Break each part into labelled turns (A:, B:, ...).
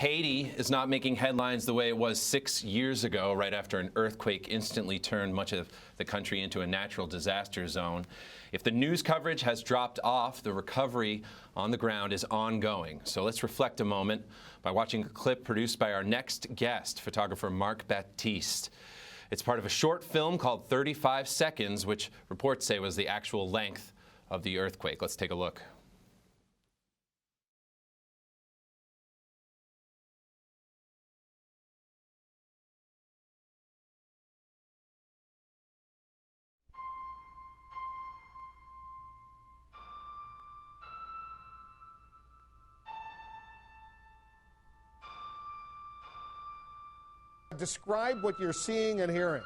A: Haiti is not making headlines the way it was 6 years ago, right after an earthquake instantly turned much of the country into a natural disaster zone. If the news coverage has dropped off, the recovery on the ground is ongoing. So let's reflect a moment by watching a clip produced by our next guest, photographer Mark Baptiste. It's part of a short film called 35 Seconds, which reports say was the actual length of the earthquake. Let's take a look.
B: Describe what you're seeing and hearing.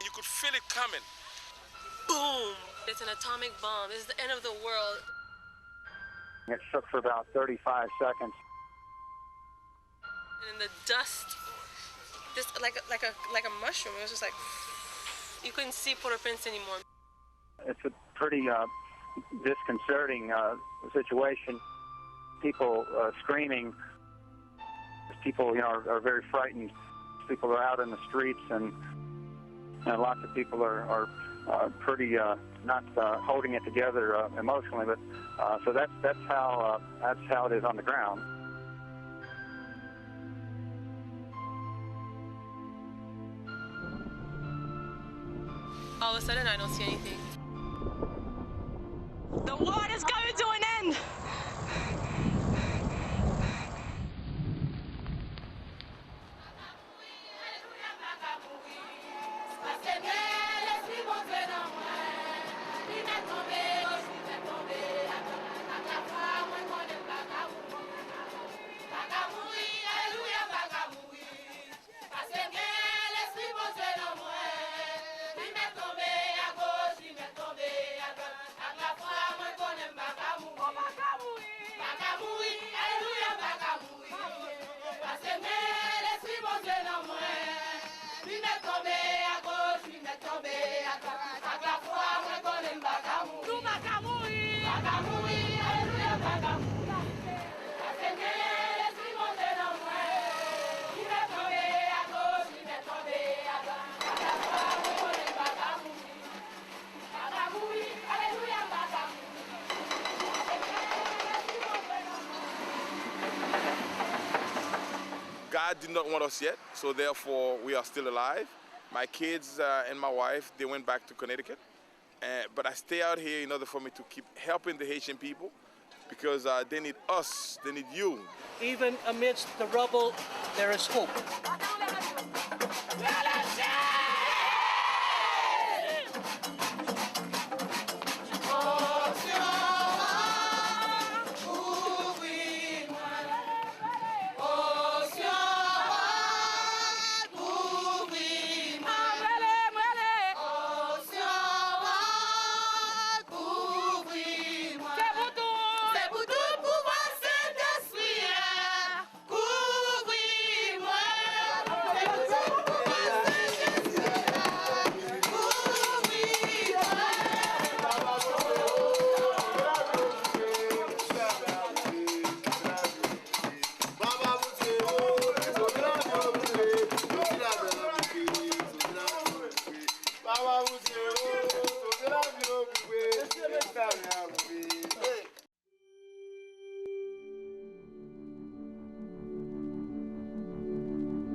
C: You could feel it coming.
D: Boom! It's an atomic bomb. This is the end of the world.
E: It shook for about 35 seconds.
D: And in the dust, just like a mushroom. It was just like, you couldn't see Port-au-Prince anymore.
E: It's a pretty disconcerting situation. People screaming. People, are very frightened. People are out in the streets, and lots of people are pretty not holding it together emotionally. But so that's how it is on the ground.
D: All of a sudden, I don't see anything.
F: The war is coming to an end.
C: God did not want us yet, so therefore we are still alive. My kids and my wife, they went back to Connecticut. But I stay out here in order for me to keep helping the Haitian people because they need us, they need you.
G: Even amidst the rubble, there is hope.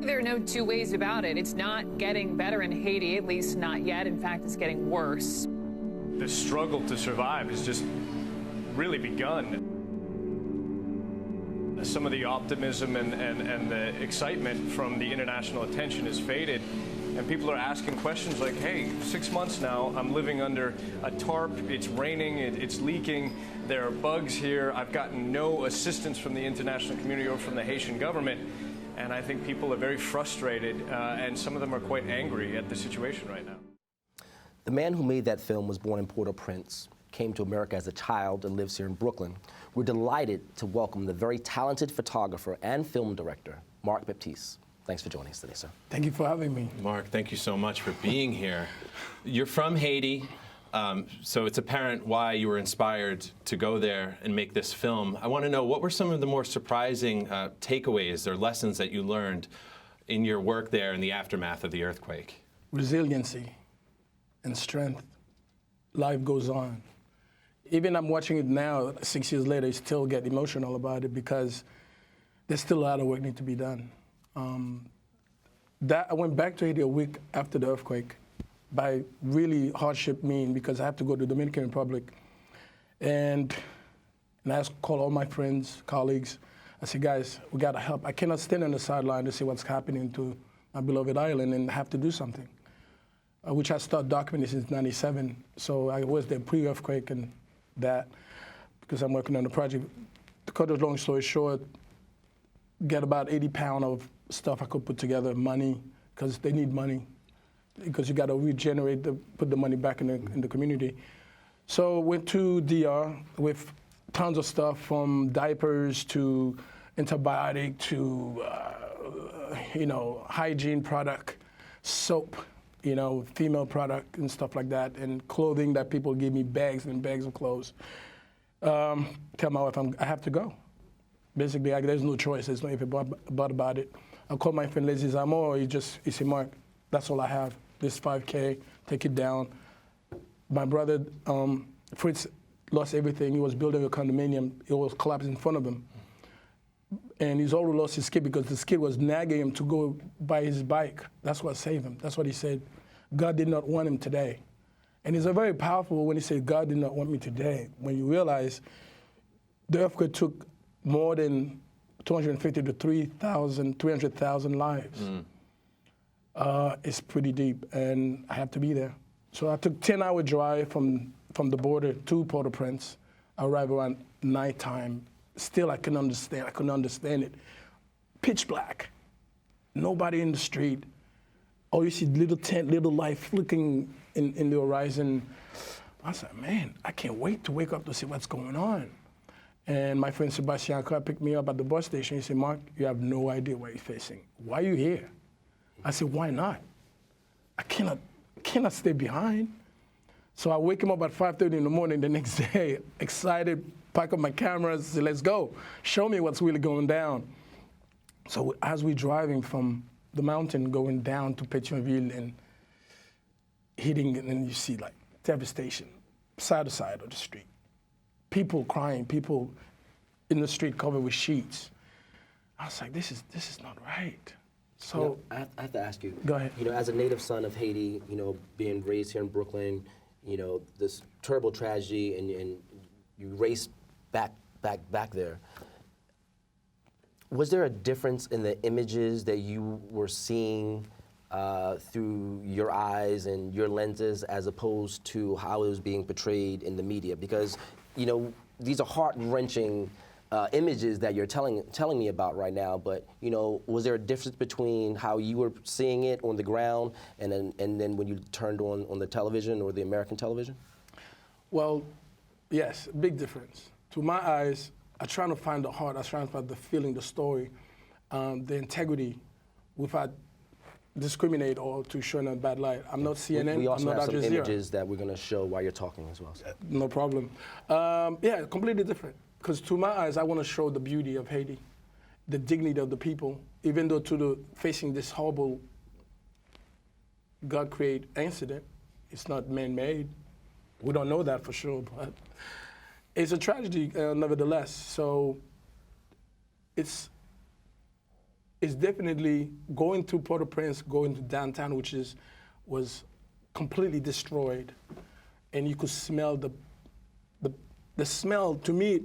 H: There are no two ways about it. It's not getting better in Haiti, at least not yet. In fact, it's getting worse.
I: The struggle to survive has just really begun. Some of the optimism and the excitement from the international attention has faded, and people are asking questions like, hey, 6 months now, I'm living under a tarp, it's raining, it's leaking, there are bugs here, I've gotten no assistance from the international community or from the Haitian government. And I think people are very frustrated, and some of them are quite angry at the situation right now.
J: The man who made that film was born in Port-au-Prince, came to America as a child, and lives here in Brooklyn. We're delighted to welcome the very talented photographer and film director, Mark Baptiste. Thanks for joining us today, sir.
K: Thank you for having me.
A: Mark, thank you so much for being here. You're from Haiti. So it's apparent why you were inspired to go there and make this film. I want to know, what were some of the more surprising takeaways or lessons that you learned in your work there in the aftermath of the earthquake?
K: Resiliency and strength. Life goes on. Even I'm watching it now, 6 years later, I still get emotional about it because there's still a lot of work need to be done. I went back to Haiti a week after the earthquake by really hardship mean because I have to go to the Dominican Republic. And I called all my friends, colleagues. I said, guys, we got to help. I cannot stand on the sideline to see what's happening to my beloved island and have to do something, which I started documenting since '97. So I was there pre-earthquake and that because I'm working on the project. To cut a long story short, get about 80 pounds of stuff I could put together, money, because they need money, because you got to regenerate, put the money back in the community. So went to DR with tons of stuff from diapers to antibiotic to, hygiene product, soap, female product and stuff like that, and clothing that people give me bags and bags of clothes. Tell my wife I have to go. Basically, there's no choice. There's no if about it. I called my friend Leslie Zamor. He said, Mark, that's all I have. This 5K, take it down. My brother, Fritz, lost everything. He was building a condominium. It was collapsed in front of him. And he's already lost his kid because this kid was nagging him to go buy his bike. That's what saved him. That's what he said. God did not want him today. And it's a very powerful when he said, God did not want me today. When you realize the earthquake took more than 250 to 300,000 lives. It's pretty deep, and I have to be there. So I took 10-hour drive from the border to Port-au-Prince. I arrived around nighttime. Still, I couldn't understand it. Pitch black. Nobody in the street. Oh, you see little tent, little light flicking in the horizon. I said, man, I can't wait to wake up to see what's going on. And my friend Sebastian Carr picked me up at the bus station. He said, Mark, you have no idea what you're facing. Why are you here? I said, why not? I cannot stay behind. So I wake him up at 5:30 in the morning the next day, excited, pack up my cameras, say, let's go. Show me what's really going down. So as we're driving from the mountain going down to Pétionville and hitting, and you see like devastation, side to side of the street. People crying, people in the street covered with sheets. I was like, this is not right. So
J: I have to ask you.
K: Go ahead.
J: As a native son of Haiti, being raised here in Brooklyn, this terrible tragedy, and you raced back there. Was there a difference in the images that you were seeing through your eyes and your lenses as opposed to how it was being portrayed in the media? Because these are heart-wrenching images that you're telling me about right now, but was there a difference between how you were seeing it on the ground and then when you turned on the television or the American television?
K: Well, yes, big difference. To my eyes, I try to find the heart, I try to find the feeling, the story, the integrity, without discriminate or to show in a bad light. I'm not CNN,
J: we also
K: I'm not
J: have
K: Al
J: some
K: Jazeera.
J: images that we're going to show while you're talking as well. So.
K: No problem. Yeah, completely different. Because to my eyes, I want to show the beauty of Haiti, the dignity of the people, even though facing this horrible God-created incident, it's not man-made. We don't know that for sure, but it's a tragedy nevertheless. So it's definitely going through Port-au-Prince, going to downtown, which was completely destroyed, and you could smell the smell. To me,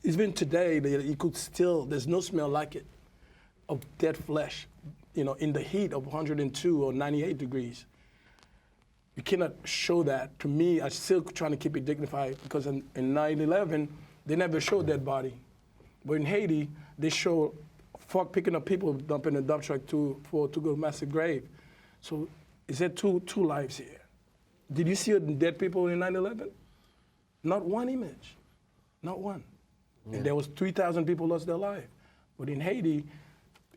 K: even today, you could still, there's no smell like it of dead flesh, in the heat of 102 or 98 degrees. You cannot show that. To me, I'm still trying to keep it dignified because in 9/11, they never showed dead body. But in Haiti, they show picking up people, dumping a dump truck to go to massive grave. So is there two lives here? Did you see dead people in 9/11? Not one image, not one. Yeah. And there was 3,000 people lost their life. But in Haiti,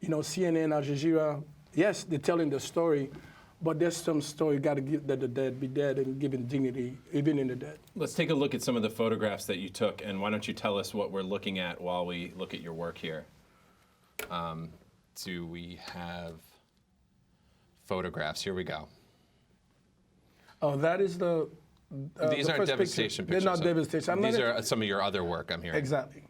K: CNN, Al Jazeera, yes, they're telling the story, But there's some story got to give that the dead be dead and giving dignity even in the dead.
A: Let's take a look at some of the photographs that you took, and why don't you tell us what we're looking at while we look at your work here. Do we have photographs? Here we go.
K: Oh, that is the.
A: These
K: the
A: aren't
K: first
A: devastation
K: picture.
A: pictures.
K: They're not devastation.
A: These are some of your other work, I'm hearing.
K: Exactly.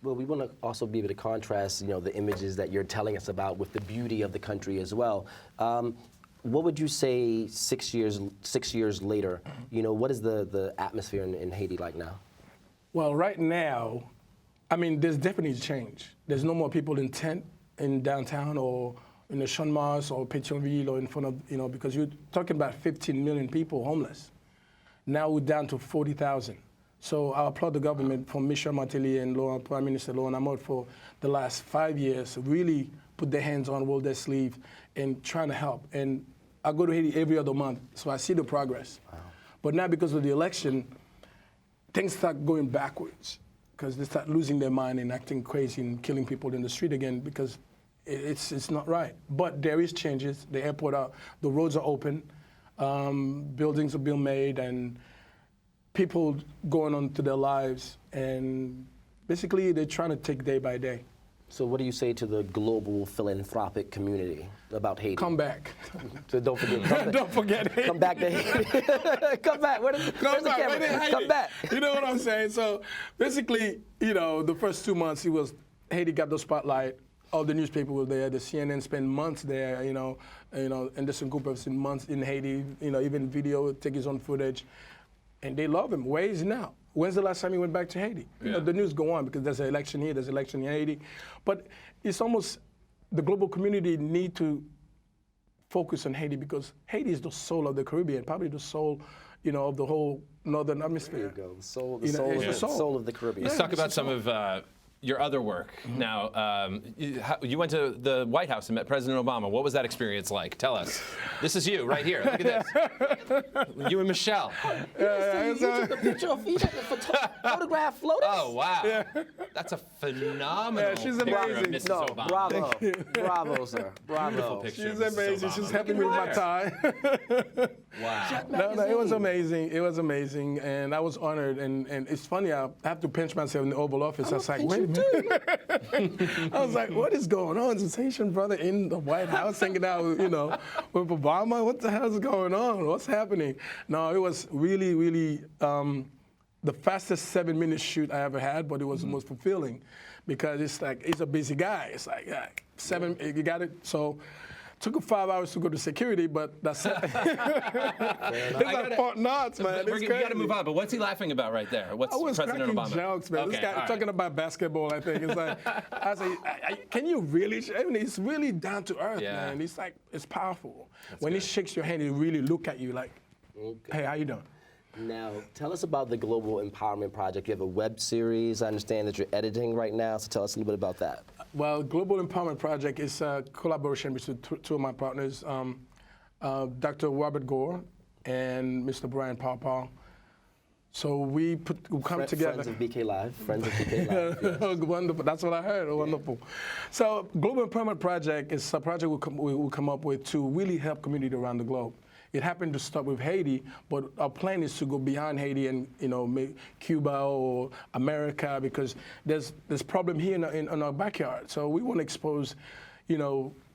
J: Well, we want to also be able to contrast, the images that you're telling us about with the beauty of the country as well. What would you say 6 years later? What is the atmosphere in Haiti like now?
K: Well, right now, I mean, there's definitely change. There's no more people in tent in downtown or in the Champ de Mars or Pétionville or in front of, because you're talking about 15 million people homeless. Now we're down to 40,000. So I applaud the government from Michel Martelly and Prime Minister Laurent Amod for the last 5 years to really put their hands on, roll their sleeve, and trying to help. And I go to Haiti every other month, so I see the progress. Wow. But now because of the election, things start going backwards because they start losing their mind and acting crazy and killing people in the street again because it's not right. But there is changes. The airport, the roads are open, buildings are being made, and people going on to their lives. And basically, they're trying to take day by day.
J: So what do you say to the global philanthropic community about Haiti?
K: Come back.
J: So don't forget.
K: Don't forget Haiti.
J: Come back to Haiti. Come back. Where's the camera? Come back.
K: You know what I'm saying? So basically, the first 2 months, Haiti got the spotlight. All the newspapers were there. The CNN spent months there. Anderson Cooper spent months in Haiti. Even video, take his own footage, and they love him. Where is he now? When's the last time he went back to Haiti?
A: Yeah.
K: The news go on because there's an election here, there's an election in Haiti. But it's almost the global community need to focus on Haiti because Haiti is the soul of the Caribbean, probably the soul, of the whole northern hemisphere.
J: There you go. The soul of the Caribbean.
A: Let's talk about some of your other work. Mm-hmm. Now, you went to the White House and met President Obama. What was that experience like? Tell us. This is you right here. Look at this. You and Michelle.
J: You took a picture of photograph floaters?
A: Oh, wow. Yeah. That's a phenomenal
K: she's
A: picture
K: amazing.
A: of Mrs. Obama.
J: Bravo. Bravo, sir. Bravo.
A: Beautiful picture.
K: She's amazing. She's helping me with my tie.
A: Wow.
K: No, it was amazing. It was amazing. And I was honored. And it's funny, I have to pinch myself in the Oval Office. I was like, wait a minute. I was like, what is going on? Is this Haitian brother in the White House hanging out, with Obama? What the hell is going on? What's happening? No, it was really, really the fastest 7-minute shoot I ever had, but it was the most fulfilling because it's like, he's a busy guy. It's like, you got it. So took 5 hours to go to security, but that's it. It's like Fort Knox, man.
A: You got to move on. But what's he laughing about right there? What's
K: I was
A: President
K: cracking
A: Obama?
K: jokes, man.
A: Okay,
K: This guy talking about basketball, I think. It's like, I say, can you really? I mean, it's really down to earth, man. It's like, it's powerful. When he shakes your hand, he really look at you like, hey, how you doing?
J: Now, tell us about the Global Empowerment Project. You have a web series. I understand that you're editing right now, so tell us a little bit about that.
K: Well, Global Empowerment Project is a collaboration between two of my partners, Dr. Robert Gore and Mr. Brian Pawpaw. So we come together.
J: Friends of BK Live. Friends of BK Live. Yes.
K: Wonderful. That's what I heard. Wonderful. So Global Empowerment Project is a project we'll come up with to really help community around the globe. It happened to start with Haiti, but our plan is to go beyond Haiti and make Cuba or America because there's problem here in our backyard. So we want to expose,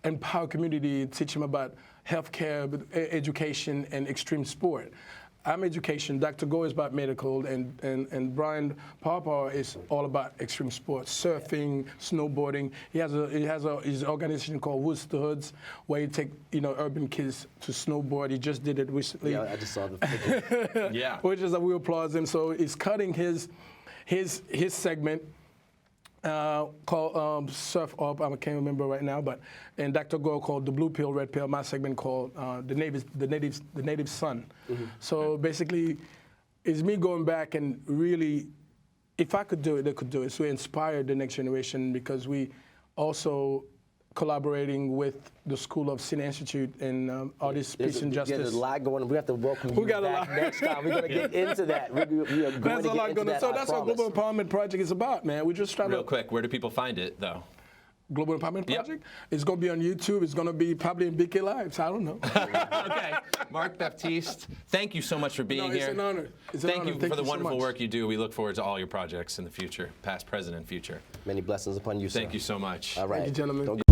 K: empower community, teach them about healthcare, education, and extreme sport. I'm education. Dr. Go is about medical, and Brian Pawpaw is all about extreme sports, surfing, snowboarding. He has his organization called Woods to Hoods, where he take urban kids to snowboard. He just did it recently.
J: Yeah, I just saw the picture.
A: Yeah,
K: which is we applaud him. So he's cutting his segment. Called Surf Up, I can't remember right now, and Dr. Gore called The Blue Pill, Red Pill, my segment called The Native Son. Mm-hmm. So basically, it's me going back and really, if I could do it, they could do it. So we inspired the next generation because we also collaborating with the School of Cine Institute and Artists, Peace and Justice.
J: There's a lot going on. We have to welcome you back next time. We're going to get into that. We are going to get into that.
K: So that's what Global Empowerment Project is about, man. We're just trying
A: Real quick, where do people find it, though?
K: Global Empowerment
A: Yep.
K: Project. It's going to be on YouTube. It's going to be probably in BK Lives. I don't know.
A: Okay. Mark Baptiste, thank you so much for being here.
K: It's an honor. It's an
A: Thank
K: honor.
A: you
K: Thank
A: for the
K: so
A: wonderful
K: much.
A: work you do. We look forward to all your projects in the future, past, present, and future.
J: Many blessings upon you, sir.
A: Thank you so much.
J: All right.
K: Thank you, gentlemen.
J: Don't